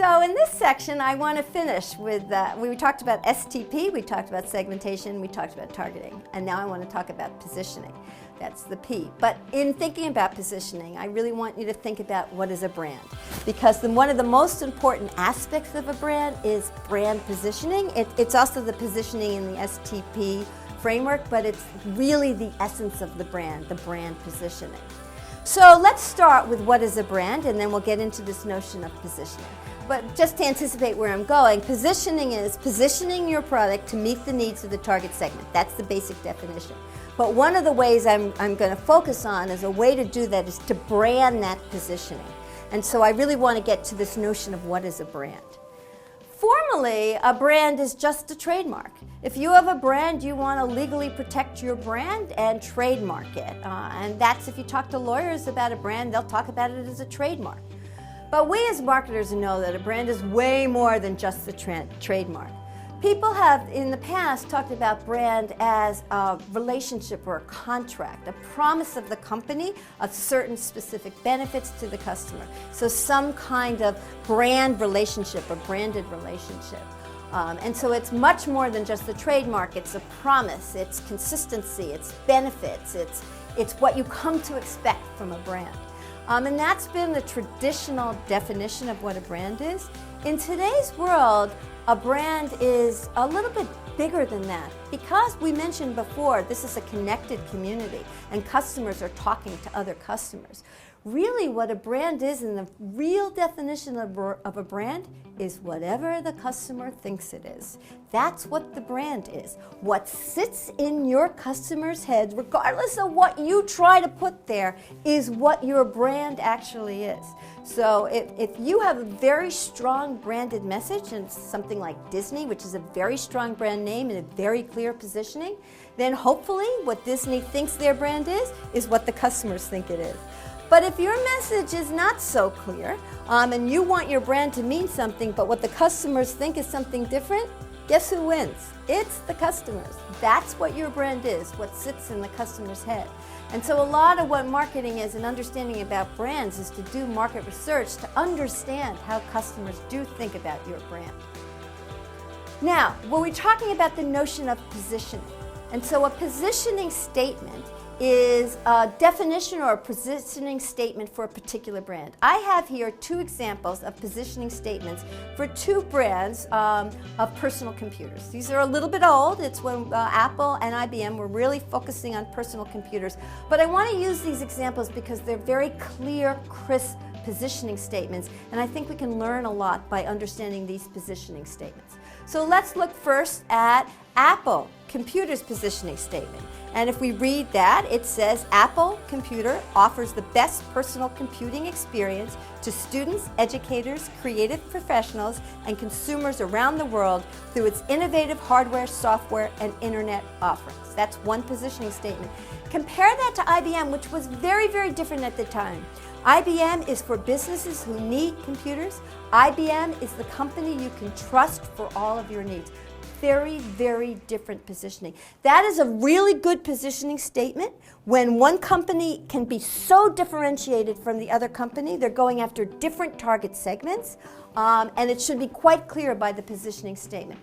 So in this section, I want to finish with, we talked about STP, we talked about segmentation, we talked about targeting, and now I want to talk about positioning. That's the P. But in thinking about positioning, I really want you to think about what is a brand. Because one of the most important aspects of a brand is brand positioning. It's also the positioning in the STP framework, but it's really the essence of the brand positioning. So let's start with what is a brand, and then we'll get into this notion of positioning. But just to anticipate where I'm going, positioning is positioning your product to meet the needs of the target segment. That's the basic definition. But one of the ways I'm going to focus on as a way to do that is to brand that positioning. And so I really want to get to this notion of what is a brand. Formally, a brand is just a trademark. If you have a brand, you want to legally protect your brand and trademark it. And that's, if you talk to lawyers about a brand, they'll talk about it as a trademark. But we as marketers know that a brand is way more than just the trademark. People have, in the past, talked about brand as a relationship or a contract, a promise of the company of certain specific benefits to the customer. So some kind of brand relationship or branded relationship. And so it's much more than just the trademark. It's a promise, it's consistency, it's benefits, it's what you come to expect from a brand. And that's been the traditional definition of what a brand is. In today's world, a brand is a little bit bigger than that. Because we mentioned before, this is a connected community and customers are talking to other customers. Really what a brand is, and the real definition of a brand, is whatever the customer thinks it is. That's what the brand is. What sits in your customer's head, regardless of what you try to put there, is what your brand actually is. So if you have a very strong branded message, and something like Disney, which is a very strong brand name and a very clear positioning, then hopefully what Disney thinks their brand is what the customers think it is. But if your message is not so clear, and you want your brand to mean something, but what the customers think is something different, guess who wins? It's the customers. That's what your brand is, what sits in the customer's head. And so a lot of what marketing is and understanding about brands is to do market research to understand how customers do think about your brand. Now, we're talking about the notion of positioning. And so a positioning statement is a definition or a positioning statement for a particular brand. I have here two examples of positioning statements for two brands of personal computers. These are a little bit old. It's when Apple and IBM were really focusing on personal computers. But I want to use these examples because they're very clear, crisp positioning statements, and I think we can learn a lot by understanding these positioning statements. So let's look first at Apple Computer's positioning statement. And if we read that, it says, Apple Computer offers the best personal computing experience to students, educators, creative professionals, and consumers around the world through its innovative hardware, software, and internet offerings. That's one positioning statement. Compare that to IBM, which was very, very different at the time. IBM is for businesses who need computers. IBM is the company you can trust for all of your needs. Very, very different positioning. That is a really good positioning statement when one company can be so differentiated from the other company. They're going after different target segments, and it should be quite clear by the positioning statement.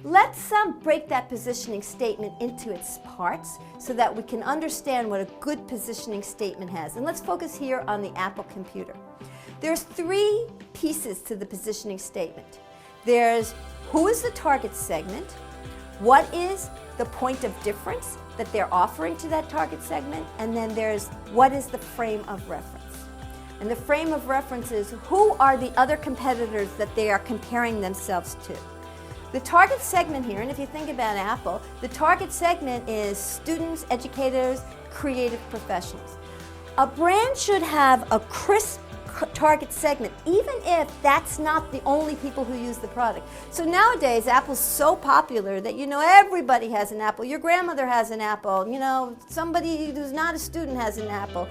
Let's break that positioning statement into its parts so that we can understand what a good positioning statement has. And let's focus here on the Apple computer. There's three pieces to the positioning statement. There's who is the target segment, what is the point of difference that they're offering to that target segment, and then there's what is the frame of reference. And the frame of reference is who are the other competitors that they are comparing themselves to. The target segment here, and if you think about Apple, the target segment is students, educators, creative professionals. A brand should have a crisp target segment, even if that's not the only people who use the product. So nowadays, Apple's so popular that, everybody has an Apple. Your grandmother has an Apple. Somebody who's not a student has an Apple.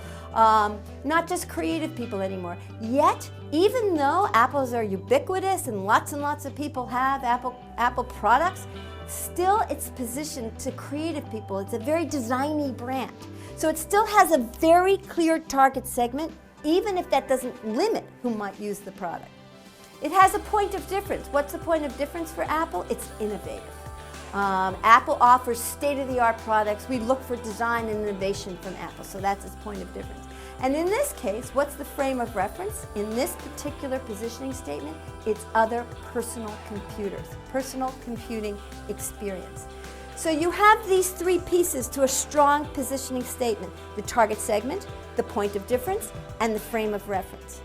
Not just creative people anymore. Yet, even though Apples are ubiquitous and lots of people have Apple products, still it's positioned to creative people. It's a very designy brand. So it still has a very clear target segment, even if that doesn't limit who might use the product. It has a point of difference. What's the point of difference for Apple? It's innovative. Apple offers state-of-the-art products. We look for design and innovation from Apple, so that's its point of difference. And in this case, what's the frame of reference? In this particular positioning statement, it's other personal computers, personal computing experience. So you have these three pieces to a strong positioning statement: the target segment, the point of difference, and the frame of reference.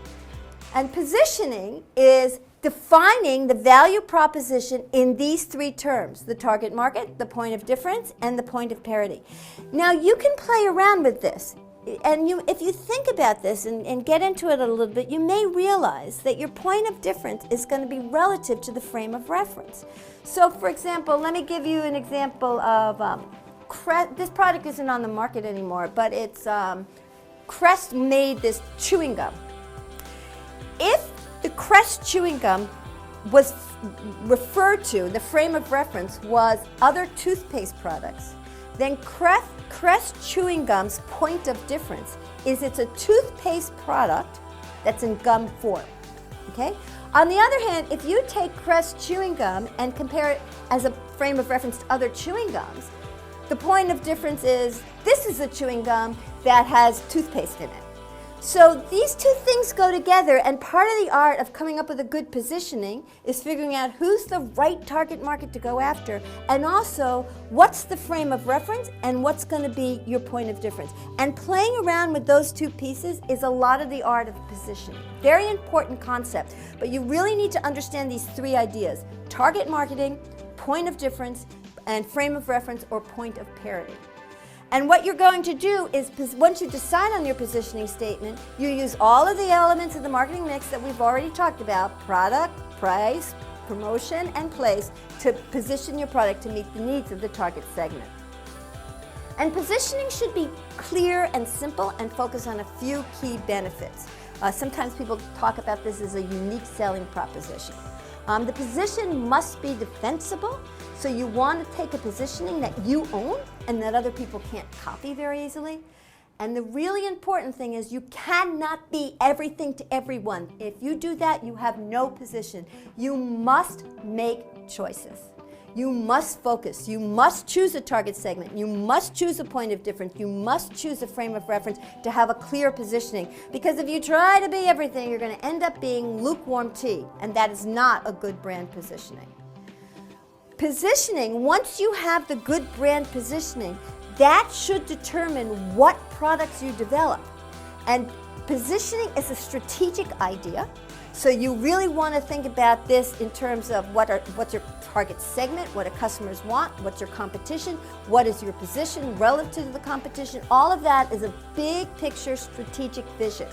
And positioning is defining the value proposition in these three terms: the target market, the point of difference, and the point of parity. Now you can play around with this. And if you think about this and get into it a little bit, you may realize that your point of difference is going to be relative to the frame of reference. So for example, let me give you an example of, this product isn't on the market anymore, but it's, Crest made this chewing gum. If the Crest chewing gum was referred to, the frame of reference was other toothpaste products, then Crest chewing gum's point of difference is it's a toothpaste product that's in gum form, okay? On the other hand, if you take Crest chewing gum and compare it as a frame of reference to other chewing gums, the point of difference is this is a chewing gum that has toothpaste in it. So these two things go together, and part of the art of coming up with a good positioning is figuring out who's the right target market to go after, and also what's the frame of reference and what's going to be your point of difference. And playing around with those two pieces is a lot of the art of positioning. Very important concept, but you really need to understand these three ideas: target marketing, point of difference, and frame of reference or point of parity. And what you're going to do is, once you decide on your positioning statement, you use all of the elements of the marketing mix that we've already talked about: product, price, promotion, and place, to position your product to meet the needs of the target segment. And positioning should be clear and simple and focus on a few key benefits. Sometimes people talk about this as a unique selling proposition. The position must be defensible, so you want to take a positioning that you own and that other people can't copy very easily. And the really important thing is you cannot be everything to everyone. If you do that, you have no position. You must make choices. You must focus. You must choose a target segment. You must choose a point of difference. You must choose a frame of reference to have a clear positioning. Because if you try to be everything, you're going to end up being lukewarm tea, and that is not a good brand positioning. Positioning, once you have the good brand positioning, that should determine what products you develop. And positioning is a strategic idea. So you really want to think about this in terms of what's your target segment, what do customers want, what's your competition, what is your position relative to the competition. All of that is a big picture strategic vision.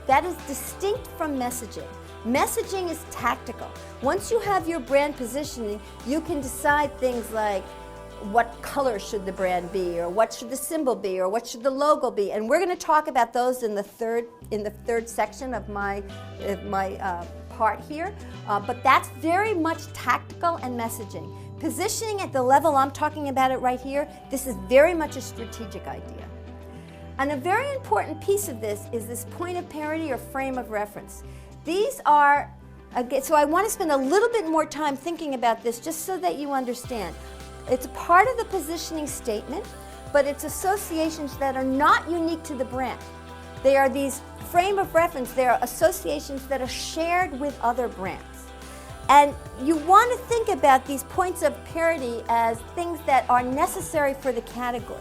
That is distinct from messaging. Messaging is tactical. Once you have your brand positioning, you can decide things like what color should the brand be, or what should the symbol be, or what should the logo be. And we're going to talk about those in the third section of my part here. But that's very much tactical and messaging. Positioning at the level I'm talking about it right here, this is very much a strategic idea. And a very important piece of this is this point of parity or frame of reference. These are, so I want to spend a little bit more time thinking about this just so that you understand. It's part of the positioning statement, but it's associations that are not unique to the brand. They are these frame of reference, they are associations that are shared with other brands. And you want to think about these points of parity as things that are necessary for the category.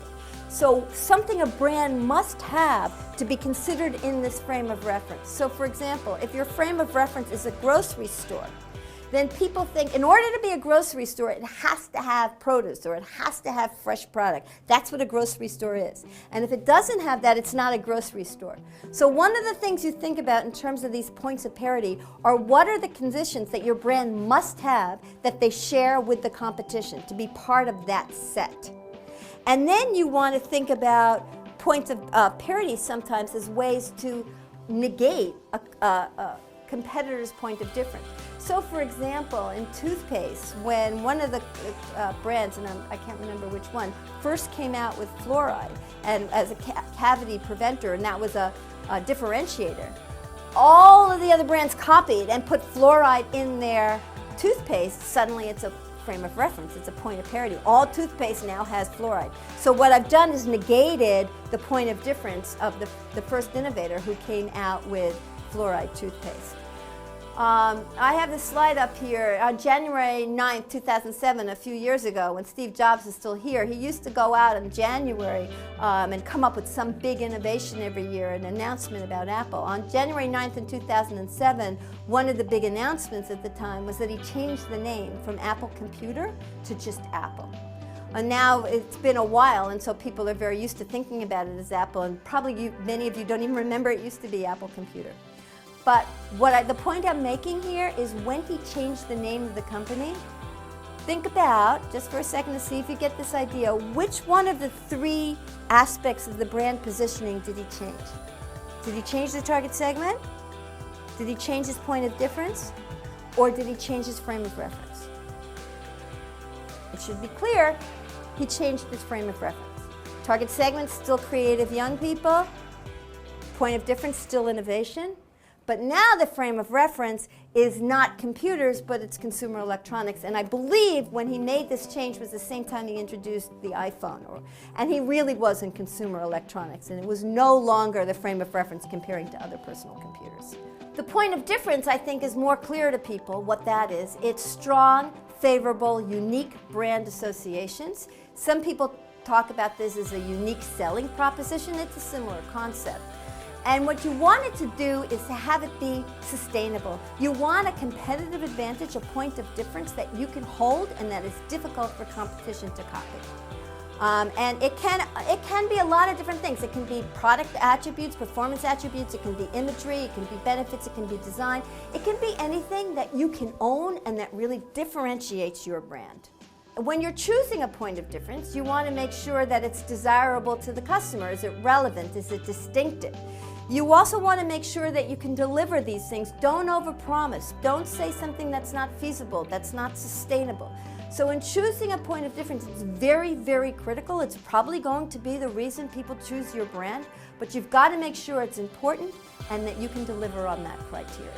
So something a brand must have to be considered in this frame of reference. So for example, if your frame of reference is a grocery store, then people think in order to be a grocery store, it has to have produce or it has to have fresh product. That's what a grocery store is. And if it doesn't have that, it's not a grocery store. So one of the things you think about in terms of these points of parity are what are the conditions that your brand must have that they share with the competition to be part of that set. And then you want to think about points of parity sometimes as ways to negate a competitor's point of difference. So for example, in toothpaste, when one of the brands, and I can't remember which one, first came out with fluoride and as a cavity preventer, and that was a differentiator, all of the other brands copied and put fluoride in their toothpaste, suddenly it's a frame of reference, it's a point of parity. All toothpaste now has fluoride. So what I've done is negated the point of difference of the first innovator who came out with fluoride toothpaste. I have this slide up here. On January 9th, 2007, a few years ago, when Steve Jobs is still here, he used to go out in January and come up with some big innovation every year, an announcement about Apple. On January 9th in 2007, one of the big announcements at the time was that he changed the name from Apple Computer to just Apple. And now it's been a while, and so people are very used to thinking about it as Apple, and probably many of you don't even remember it used to be Apple Computer. But the point I'm making here is when he changed the name of the company, think about, just for a second to see if you get this idea, which one of the three aspects of the brand positioning did he change? Did he change the target segment? Did he change his point of difference? Or did he change his frame of reference? It should be clear, he changed his frame of reference. Target segment, still creative young people. Point of difference, still innovation. But now the frame of reference is not computers, but it's consumer electronics. And I believe when he made this change was the same time he introduced the iPhone. And he really was in consumer electronics. And it was no longer the frame of reference comparing to other personal computers. The point of difference, I think, is more clear to people what that is. It's strong, favorable, unique brand associations. Some people talk about this as a unique selling proposition. It's a similar concept. And what you want it to do is to have it be sustainable. You want a competitive advantage, a point of difference that you can hold and that is difficult for competition to copy. And it can be a lot of different things. It can be product attributes, performance attributes, it can be imagery, it can be benefits, it can be design. It can be anything that you can own and that really differentiates your brand. When you're choosing a point of difference, you want to make sure that it's desirable to the customer. Is it relevant? Is it distinctive? You also want to make sure that you can deliver these things. Don't overpromise. Don't say something that's not feasible, that's not sustainable. So in choosing a point of difference, it's very, very critical. It's probably going to be the reason people choose your brand, but you've got to make sure it's important and that you can deliver on that criteria.